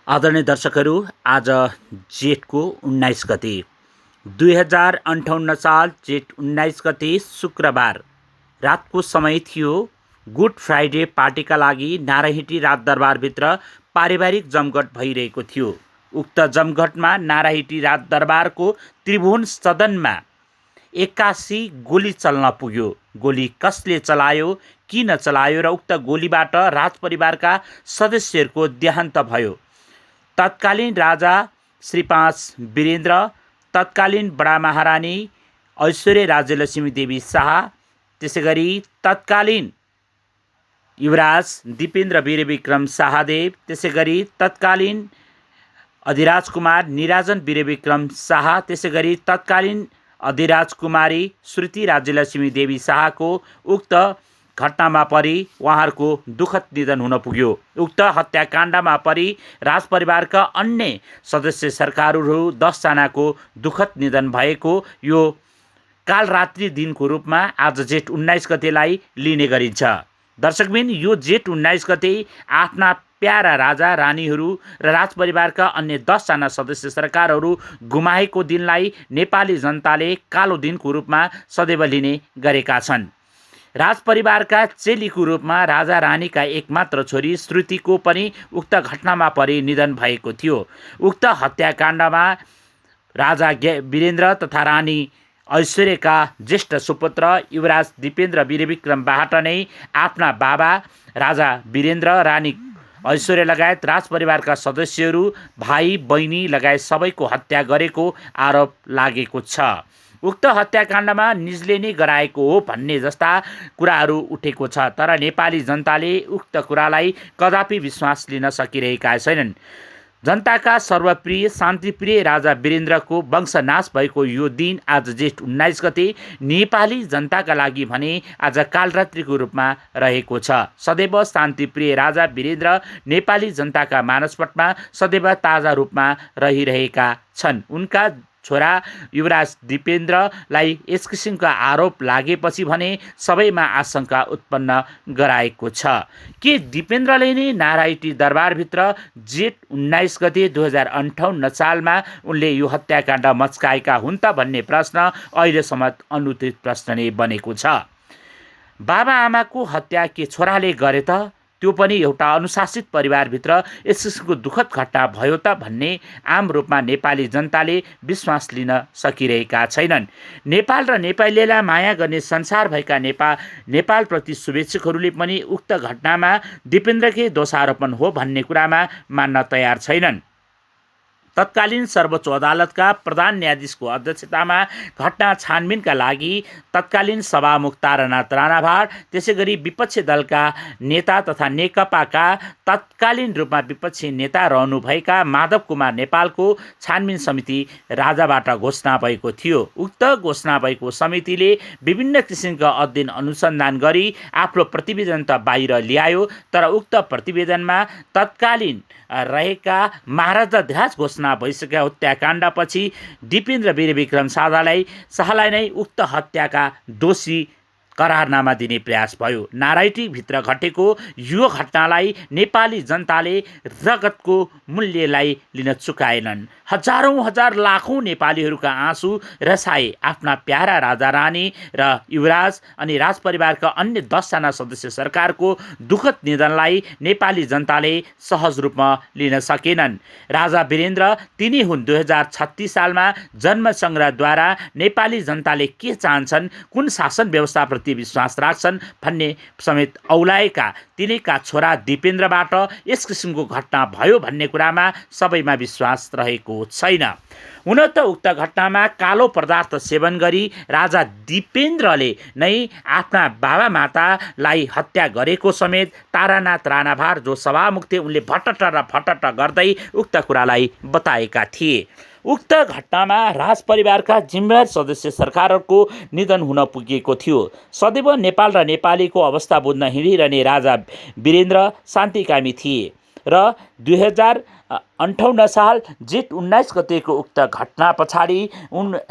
आदरणीय दर्शकहरू, आज जेठको 19 गते 2058 साल जेठ 19 गते शुक्रबार रातको समय थियो। गुड फ्राइडे पार्टीका लागि नाराहिटी राजदरबारभित्र पारिवारिक जमघट भइरहेको थियो। उक्त जमघटमा नाराहिटी राजदरबारको त्रिभुवन सदनमा एक्कासी गोली चल्न पुग्यो। गोली कसले चलायो, किन चलायो र उक्त गोलीबाट राजपरिवारका सदस्यहरूको देहान्त भयो। तत्कालीन राजा श्री 5 वीरेन्द्र, तत्कालीन बडा महारानी ऐश्वर्य राज्यलक्ष्मी देवी शाह, त्यसैगरी तत्कालीन युवराज दिपेन्द्र वीरविक्रम शाहदेव, त्यसैगरी तत्कालीन अधिराज कुमार निराजन वीरविक्रम शाह, त्यसैगरी तत्कालीन अधिराज कुमारी श्रुति राज्यलक्ष्मी देवी शाहको उक्त घटनामा परि उहाँहरूको दुःखद निधन हुन पुग्यो। उक्त हत्याकाण्डमा परि राजपरिवारका अन्य सदस्य सरकारहरू 10 जनाको दुःखद निधन भएको यो कालरात्रि दिनको रूपमा आज जेठ 19 गतेलाई लिने गरिन्छ। दर्शकबिन, यो जेठ 19 गते आफ्ना प्यारा राजा रानीहरू र राजपरिवारका अन्य 10 जना सदस्य सरकारहरू गुमाएको दिनलाई नेपाली जनताले कालो दिनको रूपमा सदैव लिने गरेका छन्। राजपरिवारका चेलीको रूपमा राजा रानीका एकमात्र छोरी श्रुतिको पनि उक्त घटनामा परि निधन भएको थियो। उक्त हत्याकाण्डमा राजा वीरेन्द्र तथा रानी ऐश्वर्यका ज्येष्ठ सुपुत्र युवराज दिपेन्द्र वीरविक्रमबाट नै आफ्ना बाबा राजा वीरेन्द्र, रानी ऐश्वर्य लगायत राजपरिवारका सदस्यहरू, भाइ बहिनी लगायत सबैको हत्या गरेको आरोप लागेको छ। उक्त हत्याकाण्डमा निजले नै गराएको हो भन्ने जस्ता कुराहरू उठेको छ, तर नेपाली जनताले उक्त कुरालाई कदापि विश्वास लिन सकिरहेका छैनन्। जनताका सर्वप्रिय शान्तिप्रिय राजा वीरेन्द्रको वंशनाश भएको यो दिन आज जेठ 19 गते नेपाली जनताका लागि भने आज कालरात्रिको रूपमा रहेको छ। सदैव शान्तिप्रिय राजा वीरेन्द्र नेपाली जनताका मानसपटमा सदैव ताजा रूपमा रहिरहेका छन्। उनका छोरा युवराज दिपेन्द्रलाई यस किसिमका आरोप लागेपछि भने सबैमा आशंका उत्पन्न गराएको छ। के दिपेन्द्रले नै नारायणी दरबारभित्र जेठ 19 गते 2058 सालमा उनले यो हत्याकाण्ड मच्काएका हुन् त भन्ने प्रश्न अहिलेसम्म अनुत्तरित प्रश्न नै बनेको छ। बाबा आमाको हत्या के छोराले गरे त? त्यो पनि एउटा अनुशासित परिवारभित्र यस किसिमको दुःखद घटना भयो त भन्ने आम रूपमा नेपाली जनताले विश्वास लिन सकिरहेका छैनन्। नेपाल र नेपालीलाई माया गर्ने संसार भएका नेपालप्रति शुभेच्छुकहरूले पनि उक्त घटनामा दिपेन्द्रकै दोषारोपण हो भन्ने कुरामा मान्न तयार छैनन्। तत्कालीन सर्वोच्च अदालतका प्रधान न्यायाधीशको अध्यक्षतामा घटना छानबिनका लागि तत्कालीन सभामुख तारानाथ राणाभाट, त्यसैगरी विपक्षी दलका नेता तथा नेकपाका तत्कालीन रूपमा विपक्षी नेता रहनुभएका माधव कुमार नेपालको छानबिन समिति राजाबाट घोषणा भएको थियो। उक्त घोषणा भएको समितिले विभिन्न किसिमका अध्ययन अनुसन्धान गरी आफ्नो प्रतिवेदन त बाहिर ल्यायो, तर उक्त प्रतिवेदनमा तत्कालीन रहेका महाराजा ध्याज घोषणा भइसकेका हत्याकाण्डपछि दिपेन्द्र वीरविक्रम शाहलाई नै उक्त हत्याका दोषी करारनामा दिने प्रयास भयो। नारायणीभित्र घटेको यो घटनालाई नेपाली जनताले रगतको मूल्यलाई लिन चुकाएनन्। हजारौं हजार लाखौं नेपालीहरूका आँसु रसाए आफ्ना प्यारा राजा रानी र युवराज अनि राजपरिवारका अन्य 10 जना सदस्य सरकारको दुःखद निधनलाई नेपाली जनताले सहज रूपमा लिन सकेनन्। राजा वीरेन्द्र तिनी हुन् 2036 सालमा जन्म सङ्ग्रहद्वारा नेपाली जनताले के चाहन्छन्, कुन शासन व्यवस्थाप्रति विश्वास राख्छन् भन्ने समेत औलाएका तिनैका छोरा दिपेन्द्रबाट यस किसिमको घटना भयो भन्ने कुरामा सबैमा विश्वास रहेको छैन। हुन त उक्त घटनामा कालो पदार्थ सेवन गरी राजा दिपेन्द्रले नै आफ्ना बाबा मातालाई हत्या गरेको समेत तारानाथ राणाभाट जो सभामुख थिए उनले भटट गर्दै उक्त कुरालाई बताएका थिए। उक्त घटनामा राजपरिवारका जिम्मेवार सदस्य सरकारहरूको निधन हुन पुगेको थियो। सदैव नेपाल र नेपालीको अवस्था बुझ्न हिँडिरहने राजा वीरेन्द्र शान्तिकामी थिए। र 2058 साल जेठ 19 गतेको उक्त घटना पछाडि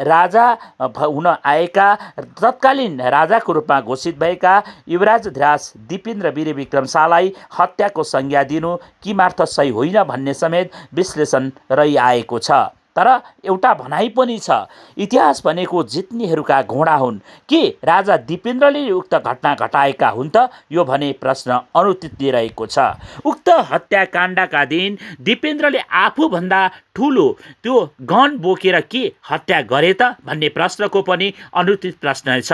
राजा हुन आएका तत्कालीन राजाको रूपमा घोषित भएका युवराज धिराज दिपेन्द्र वीर विक्रम शाहलाई हत्याको संज्ञा दिनु किमार्थ सही होइन भन्ने समेत विश्लेषण रहिआएको छ। तर एउटा भनाइ पनि छ, इतिहास भनेको जित्नेहरूका घोडा हुन्। के राजा दिपेन्द्रले उक्त घटना घटाएका हुन् त? यो भने प्रश्न अनुत्तरित रहेको छ। उक्त हत्याकाण्डका दिन दिपेन्द्रले आफूभन्दा ठुलो त्यो गन बोकेर के हत्या गरे त भन्ने प्रश्नको पनि अनुत्तरित प्रश्न छ।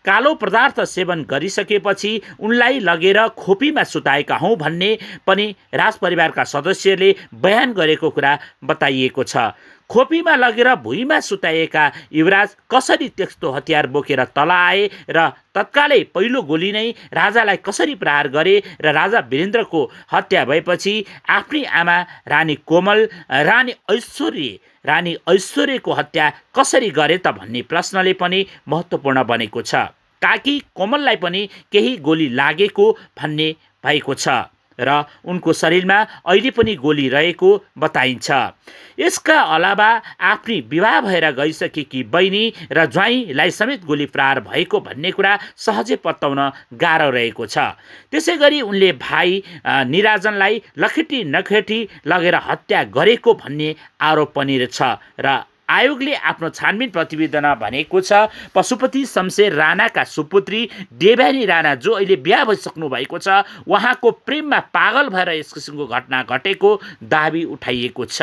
कालो पदार्थ सेवन गरिसकेपछि उनलाई लगेर खोपीमा सुताएका हौँ भन्ने पनि राजपरिवारका सदस्यले बयान गरेको कुरा बताइएको छ। खोपीमा लगेर भुइँमा सुताएका युवराज कसरी त्यस्तो हतियार बोकेर तल आए र तत्कालै पहिलो गोली नै राजालाई कसरी प्रहार गरे र राजा वीरेन्द्रको हत्या भएपछि आफ्नी आमा रानी कोमल, रानी ऐश्वर्यको हत्या कसरी गरे त भन्ने प्रश्नले पनि महत्त्वपूर्ण बनेको छ। काकी कोमललाई पनि केही गोली लागेको भन्ने भएको छ र उनको शरीरमा अहिले पनि गोली रहेको बताइन्छ। यसका अलावा आफ्नी विवाह भएर गइसकेकी बहिनी र ज्वाइँलाई समेत गोली प्रहार भएको भन्ने कुरा सहजै पत्ताउन गाह्रो रहेको छ। त्यसै गरी उनले भाइ निराजनलाई लखेटी नखेटी लगेर हत्या गरेको भन्ने आरोप पनि छ र आयोगले आफ्नो छानबिन प्रतिवेदनमा भनेको छ, पशुपति शमशेर राणाका सुपुत्री देवयानी राणा जो अहिले बिहा भइसक्नु भएको छ, उहाँको प्रेममा पागल भएर यस किसिमको घटना घटेको दाबी उठाइएको छ।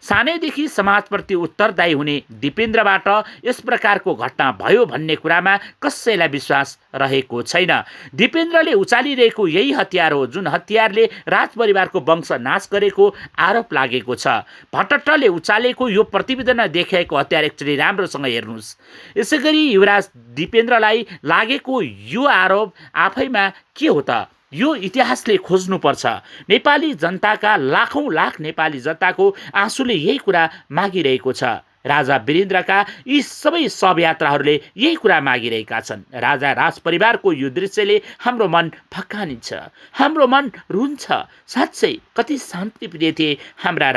सानैदेखि समाजप्रति उत्तरदायी हुने दिपेन्द्रबाट यस प्रकारको घटना भयो भन्ने कुरामा कसैलाई विश्वास रहेको छैन। दिपेन्द्रले उचालिरहेको यही हतियार हो जुन हतियारले राजपरिवारको वंश नाश गरेको आरोप लागेको छ। भट्टले उचालेको यो प्रतिवेदनमा देखाएको हतियार एक्चुअली राम्रोसँग हेर्नुहोस्। यसै गरी युवराज दिपेन्द्रलाई लागेको यो आरोप आफैमा के हो त? यो इतिहासले खोज्नुपर्छ। नेपाली जनताका लाख नेपाली जनताको आँसुले यही कुरा मागिरहेको छ। राजा वीरेन्द्रका यी सबै शवयात्राहरूले यही कुरा मागिरहेका छन्। राजा राजपरिवारको यो दृश्यले हाम्रो मन फक्कानिन्छ, हाम्रो मन रुन्छ। साँच्चै कति शान्तिप्रिय थिए हाम्रा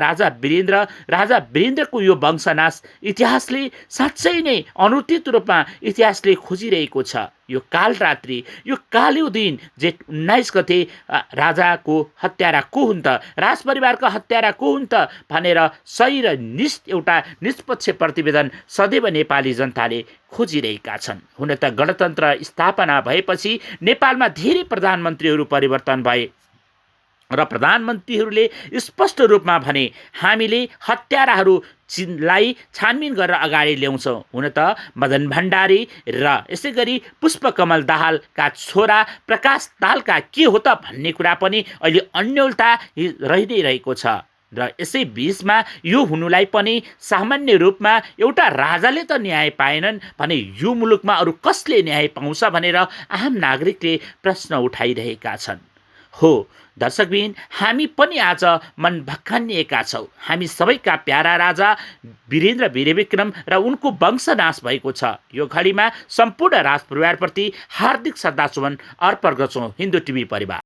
राजा वीरेन्द्रको यो वंशनाश इतिहासले साँच्चै नै अनुत्तरित रूपमा इतिहासले खोजिरहेको छ। यो कालरात्रि, यो कालो दिन जेठ 19 गते राजाको हत्यारा को हुन् त, राजपरिवारका हत्यारा को हुन् त भनेर सही र एउटा निष्पक्ष प्रतिवेदन सदैव नेपाली जनताले खोजिरहेका छन्। हुन त गणतन्त्र स्थापना भएपछि नेपालमा धेरै प्रधानमन्त्रीहरू परिवर्तन भए र प्रधानमन्त्रीहरूले स्पष्ट रूपमा भने हामीले हत्याराहरूलाई छानबिन गरेर अगाडि ल्याउँछौँ। हुन त मदन भण्डारी र यसै गरी पुष्पकमल दाहालका छोरा प्रकाश दाहालका के हो त भन्ने कुरा पनि अहिले अन्योलता रहि नै रहेको छ। र यसै बीचमा यो हुनुलाई पनि सामान्य रूपमा एउटा राजाले त न्याय पाएनन् भने यो मुलुकमा अरू कसले न्याय पाउँछ भनेर आम नागरिकले प्रश्न उठाइरहेका छन्। हो दर्शकबिन, हामी पनि आज मन भक्कानिएका छौँ। हामी सबैका प्यारा राजा वीरेन्द्र वीरविक्रम र उनको वंशनाश भएको छ। यो घडीमा सम्पूर्ण राजपरिवारप्रति हार्दिक श्रद्धासुमन अर्पण गर्छौँ। हिन्दू टिभी परिवार।